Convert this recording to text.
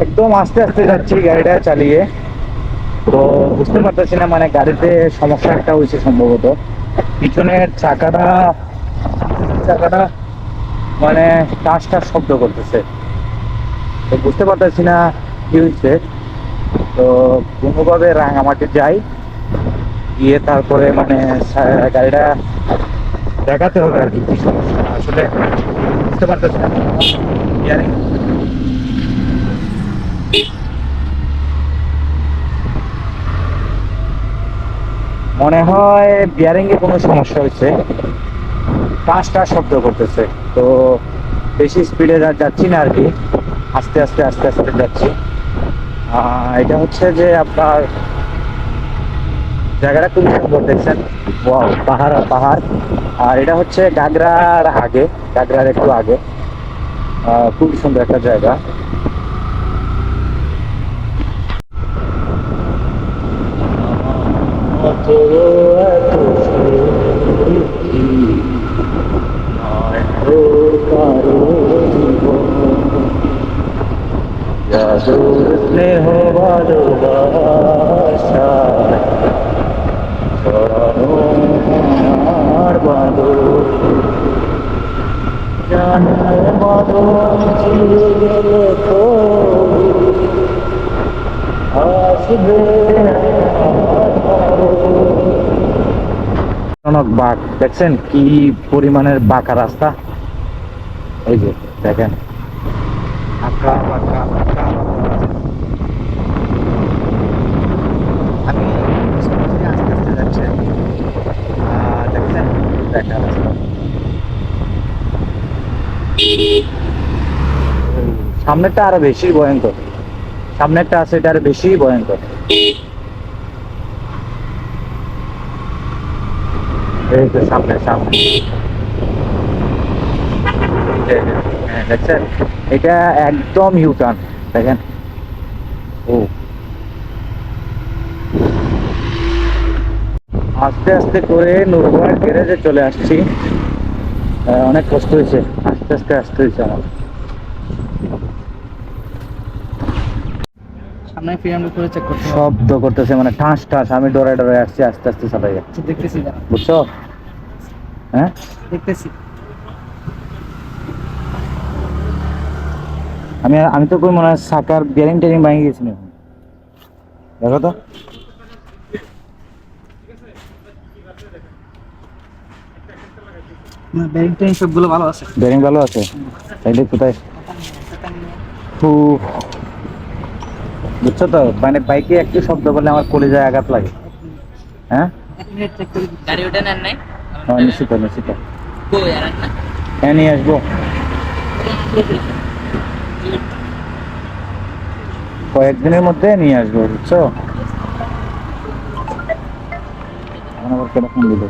একদম আস্তে আস্তে যাচ্ছি গাড়িটা চালিয়ে। তো বুঝতে পারতেছি না, মানে গাড়িতে সমস্যা একটা হয়েছে সম্ভবত। পিছনের চাকাটা মানে টাস টাস শব্দ করতেছে। তো বুঝতে পারতেছি না কি হয়েছে। তো কোনোভাবে রাঙামাটি যাই, গিয়ে তারপরে মানে গাড়িটা দেখাতে হবে আর কি, কি সমস্যা আসলে বুঝতে পারতেছি না। মনে হয় বিয়ারিং এ কোনো সমস্যা হয়েছে, কাঁচটা শব্দ করতেছে। তো বেশি স্পিডে যাচ্ছি না আর কি, আস্তে আস্তে আস্তে আস্তে যাচ্ছি। এটা হচ্ছে যে আপনার জায়গাটা খুবই সুন্দর দেখছেন, ওয়াও, পাহাড় আর পাহাড়। আর এটা হচ্ছে গাগরার একটু আগে। খুবই সুন্দর একটা জায়গা। স্নেহ ভালোবাসা ছড়ানো আমার বাঁধন, জানার বাঁধন ছিঁড়ে গেলে তো আসবে অনেক বাঁক। দেখছেন কি পরিমাণের বাঁকা রাস্তা, এই যে দেখেন, আঁকা বাঁকা আঁকা বাঁকা রাস্তা। আমি আস্তে আস্তে যাচ্ছি আর কি। দেখছেন দেখা রাস্তা, সামনেরটা আরো বেশি ভয়ঙ্কর। সামনেরটা আছে, এটা আরো বেশি ভয়ঙ্কর। এই তো সামনে সামনে, হ্যাঁ দেখছেন, এটা একদম ইউটার্ন দেখেন। ও আস্তে আস্তে করে নুরবাগ গ্যারেজে চলে আসছি। অনেক কষ্ট হয়েছে, আস্তে আস্তে আসতে হয়েছে আমার। সামনে ফিরে করে চেক করতে হবে। শব্দ করতেছে মানে ঠাস ঠাস, আমি ডরে ডরে আসছি, আস্তে আস্তে চালাই যাচ্ছি, দেখতেছি দাঁড়া, বুঝছো? হ্যাঁ দেখতেছি। আমি আমি তো কই মনে হয় সাকার বেরিং টেরিং ভেঙে গেছি না। দেখো তো, না, ব্যারিং ট্যারিং সবগুলো ভালো আছে। বেরিং ভালো আছে। তাইলে কোথায় ফু, বুঝছো তো, মানে বাইকে একটু শব্দ করলে আমার কলিজায় আঘাত লাগে। হ্যাঁ এক মিনিট চেক করে গাড়ি ওঠে নেন নাই? নিশ্চিত নিশ্চিত, কই আর না, হ্যাঁ নিয়ে আসবো। কয়েকদিনের মধ্যে নিয়ে আসবো, বুঝছো? এখন আবার কেরকম দিল।